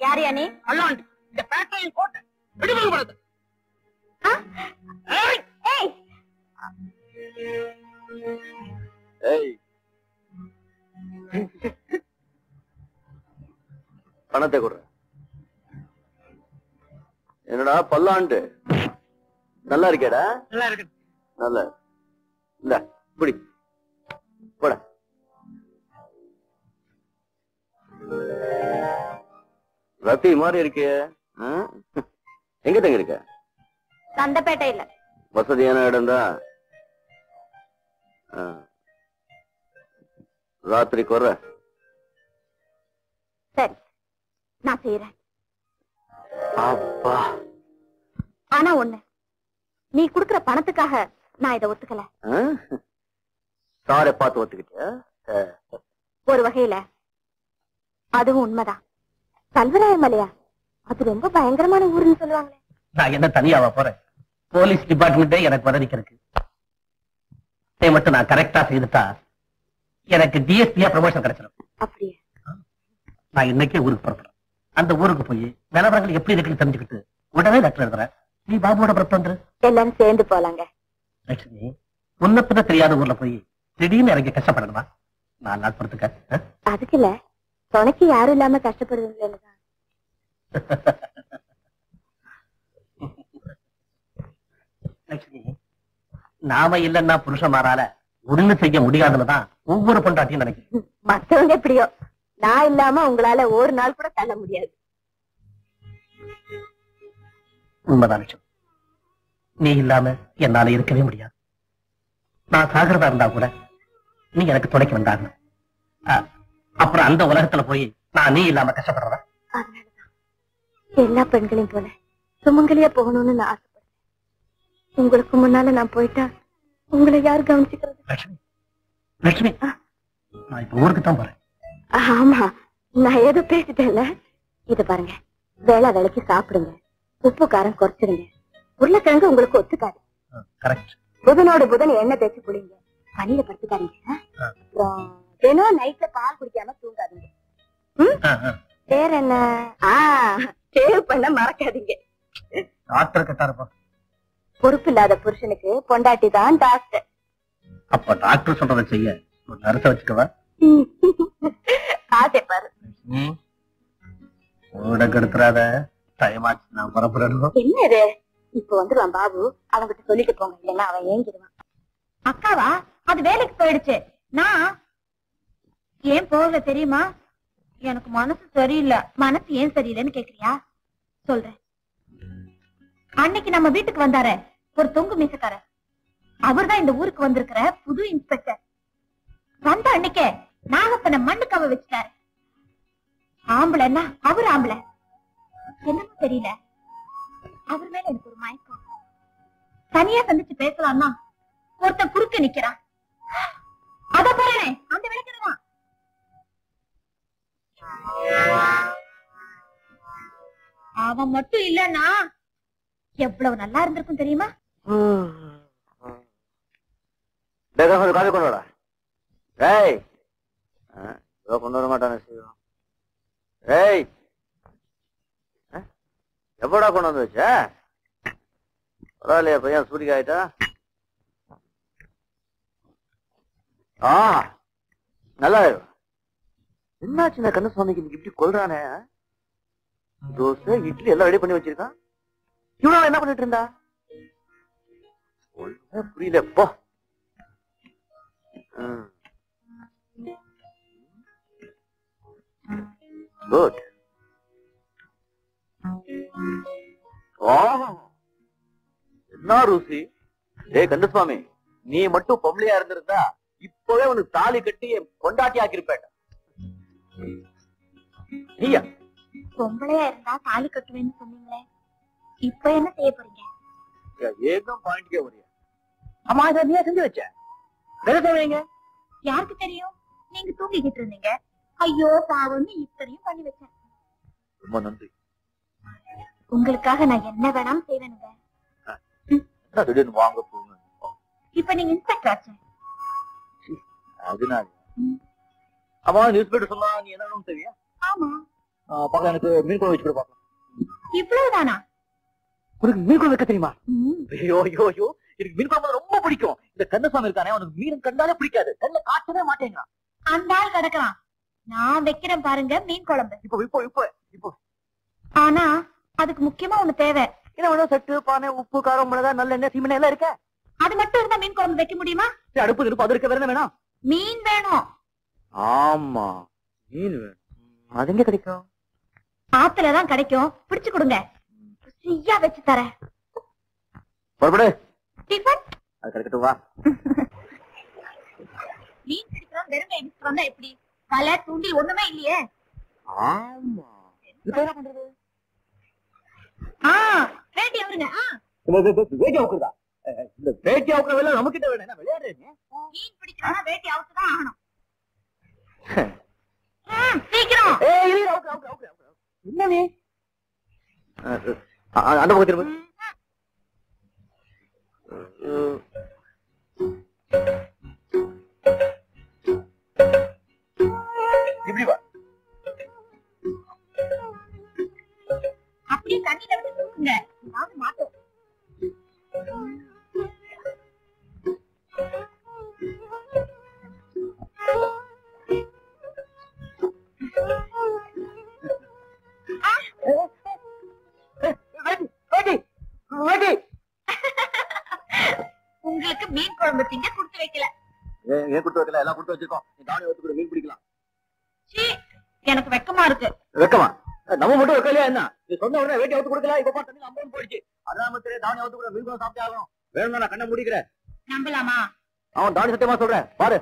யார் யானே அல்லாண்டு இந்த பேட்டையில் போட்டு விடுபடுகிறது. பணத்தை கொடுற. என்னடா பல்லாண்டு நல்லா இருக்கேடா? நல்லா இருக்கு. நல்ல இல்ல புடி போட. ரத்தி மாதிரி இருக்கே. எங்க தங்க இருக்க? சந்தப்பேட்டையில. வசதியான இடம் தான். ராத்திரிக்கு வர்ற. சரி நான் செய்யறேன். அப்பா ஆனா ஒண்ணு, நீ குடுக்கற பணத்துக்காக நான் இதை ஒத்துக்கல. சாரை பார்த்து ஒத்துக்கிட்ட? ஒரு வகையில அதுவும் உண்மைதான். கல்வராய மலையா அது ரொம்ப பயங்கரமான ஊருன்னு சொல்லுவாங்களே. நான் என்ன தனியாவா போறேன்? போலீஸ் டிபார்ட்மெண்டே எனக்கு உதவிக்கிறதுக்கு மட்டும் நான் கரெக்டா செய்துட்டா எனக்கு டிஎஸ்பியா ப்ரமோஷன் கிடைச்சிடும். அப்படியே நான் இன்னைக்கே ஊருக்கு புறப்படுறேன். அந்த ஊருக்கு போய் நிலவரங்கள் எப்படி இருக்குன்னு தெரிஞ்சுக்கிட்டு உடனே லெட்டர் எழுதுறேன். நீ பாபுவோட புறப்பட்டு வந்துரு. எல்லாரும் சேர்ந்து போலாங்க. லட்சுமி, முன்னப்பின தெரியாத ஊர்ல போய் திடீர்னு இறங்கி கஷ்டப்படணுமா? 4 நாள் பொறுத்துக்க. அதுக்கு இல்ல, துணைக்கு யாரும் இல்லாம கஷ்டப்படுவீங்களேன்னு. லட்சுமி, நாம இல்லன்னா புருஷமாரால ஒண்ணு செய்ய முடியாதுன்னுதான் ஒவ்வொரு பொண்டாட்டியும் நினைக்கிறேன். மத்தவங்க எப்படியோ, நான் இல்லாம உங்களால ஒரு நாள் கூட தள்ள முடியாது. உண்மைதான் லட்சுமி, நீ இல்லாம என்னால இருக்கவே முடியாது. நான் சாகிறதா இருந்தா கூட நீ எனக்கு துணைக்கு வந்தாகணும். அப்புறம் அந்த உலகத்துல போய் நான் நீ இல்லாம கஷ்டப்படுறதா? எல்லா பெண்களையும் போல சுமங்கலியா போகணும்னு நான் ஆசைப்படுறேன். உங்களுக்கு முன்னால நான் போயிட்டா உங்களை யாரு கவனிச்சுக்கிறது? லட்சுமி, லட்சுமி, நான் இப்ப ஊருக்கு தான் போறேன். ஆமா, நான் ஏதோ பேசிட்டேன்ல. இத பாருங்க, வேளா வேலைக்கு சாப்பிடுங்க, உப்பு காரம் குறைச்சிடுங்க. உருளைக்கிழங்கு உங்களுக்கு ஒத்துக்காது. கரெக்ட். புதனோட புதன் எண்ணெய் தேய்ச்சி குடிங்க. பனியில படுத்துக்காதீங்க. அப்புறம் தினம் நைட்ல பால் குடிக்காம தூங்காதீங்க. வேற என்ன, சேவ் பண்ண மறக்காதீங்க. டாக்டர் கிட்ட இருப்போம். பொறுப்பு இல்லாத புருஷனுக்கு பொண்டாட்டி தான் டாக்டர். அப்ப டாக்டர் சொல்றதை செய்ய ஒரு நர்ஸ வச்சுக்கவா? ஆசை பாரு. கெடுத்துறாத, டைமாச்சு, நான் புறப்படணும். என்ன இது? இப்ப வந்துருவான் பாபு, அவன்கிட்ட சொல்லிட்டு போங்க, இல்லைன்னா அவன் ஏங்கிடுவான். அக்காவா? அது வேலைக்கு போயிடுச்சு. நான் ஏன் போகல தெரியுமா? எனக்கு மனசு சரியில்லை. மனசு ஏன் சரியில்லைன்னு கேக்குறியா? சொல்றேன். அன்னைக்கு நம்ம வீட்டுக்கு வந்தாரே ஒரு தொங்கு மீசக்காரர், அவர்தான் இந்த ஊருக்கு வந்திருக்கிற புது இன்ஸ்பெக்டர். வந்த அன்னைக்கே நாகப்பன மண்ணுக்காவ வச்சுட்டாரு. ஆம்பளைன்னா அவர் ஆம்பளை என்னமோ தெரியல, அவர் மேல எனக்கு ஒரு மயக்கம். தனியா சந்திச்சு பேசலாம்னா ஒருத்தன் குறுக்க நிக்கிறான். அத பாருங்க, அந்த விளக்குதான். அவன் மட்டும் இல்லன்னா எவ்வளவு நல்லா இருந்திருக்கும் தெரியுமா? காஃபி கொண்டு வரா. ஏய், கொண்டு வர மாட்டானே. ஏய், எப்படா கொண்டு வந்து வச்ச? பரவாயில்லையா பையன், சூரிகா ஆயிட்டா? நல்லா என்னாச்சு? நான் கண்ணசுவாமிக்கு இப்படி கொள்றானே. தோசை இட்லி எல்லாம் ரெடி பண்ணி வச்சிருக்கான். இவ்வளவு என்ன பண்ணிட்டு இருந்தா? புரியல. போ. குட். என்ன ருசி? ஏ கந்தசுவாமி, நீ மட்டும் பொம்பளையா இருந்திருந்தா இப்பவே உனக்கு தாலி கட்டி கொண்டாட்டி ஆக்கிருப்பேன். நீயா பொம்பளையா இருந்தா தாலி கட்டுவேன்னு சொன்னீங்களே, இப்ப என்ன செய்ய போறீங்க? ஏதும் பாயிண்ட்கே வரியா? அம்மா, இதை நீயா செஞ்சு வச்ச? செய்வீங்க? யாருக்கு தெரியும்? நீங்க தூங்கிக்கிட்டு இருந்தீங்க. ஐயோ பாவம்னு இத்தனையும் பண்ணி வச்சேன். ரொம்ப நன்றி. உங்களுக்காக நான் என்ன வேணாலும் செய்வேனுங்க. திடீர்னு வாங்க போங்க. இப்ப நீங்க இன்ஸ்பெக்டர் ஆச்சு. அதனால அவன் நியூஸ் பேப்பர் சொன்னா நீ என்ன தெரியா? ஆமா. பாக்க எனக்கு மீன் குழம்பு வச்சு பாக்கலாம். இவ்வளவுதானா? உனக்கு மீன் குழம்பு வைக்க தெரியுமா? ஐயோ ஐயோ ஐயோ, எனக்கு மீன் குழம்பு ரொம்ப பிடிக்கும். இந்த கந்தசாமி இருக்கானே, அவனுக்கு மீன் கண்டாலே பிடிக்காது, கண்ணுல காட்டவே மாட்டேங்கிறான். அந்த ஆள் கிடக்குறான். நான் வைக்கிறேன் பாருங்க மீன் குழம்பு. இப்போ இப்போ இப்போ இப்போ ஆனா அதுக்கு முக்கியமா ஒண்ணு தேவை. என்ன வேணும்? சட்டு, பானை, உப்பு, காரம், மிளகாய், நல்லெண்ணெய், சீமெண்ணெய் எல்லாம் இருக்க. அது மட்டும் இருந்தா மீன் குழம்பு வைக்க முடியுமா? அடுப்பு இருப்பு அது இருக்க, வேற என்ன வேணும்? மீன் வேணும். ஆமா, மீன் வேணும். அது எங்க கிடைக்கும்? ஆத்துலதான் கிடைக்கும். பிடிச்சு கொடுங்க, ஃப்ரீயா வச்சு தரேன். புறப்படு. டிஃபன் அது கிடைக்கட்டும், வா. மீன் பிடிக்கிறோம் வெறும் எடுத்து வந்தா எப்படி? வலை தூண்டில் ஒண்ணுமே இல்லையே. ஆமா, இப்ப என்ன பண்றது? வேட்டி அவருங்க. வேட்டி அவுக்குறதா? இந்த வேட்டி அவுக்குற வேலை நம்ம கிட்ட வேணும். என்ன விளையாடுறீங்க? மீன் பிடிக்கிறோம்னா வேட்டி அவுத்துதான் ஆகணும். சீக்கிரம். என்ன நீ அந்த பக்கம் திரும்ப. இப்படி வா. அப்படியே தண்ணியில விட்டு தூக்குங்க, ஏதாவது மாட்டோம். உங்களுக்கு மீன் குழம்பு திங்க குடுத்து வைக்கல. ஏன் குடுத்து வைக்கல? எல்லாம் குடுத்து வச்சிருக்கோம். நீ தானே வந்து கூட மீன் பிடிக்கலாம். எனக்கு வெக்கமா இருக்கு. வெக்கமா? நம்ம மட்டும் வைக்கலையா என்ன? நீ சொன்ன உடனே வேட்டி அவுத்து கொடுக்கலாம். இப்ப பாத்து 50 போயிடுச்சு. அதான் தெரியும், தானே அவுத்து கூட மீன் குழம்பு சாப்பிட்டே ஆகணும். வேணும்னா நான் கண்ணை முடிக்கிறேன். நம்பலாமா? அவன் தானி சத்தியமா சொல்றேன், பாரு.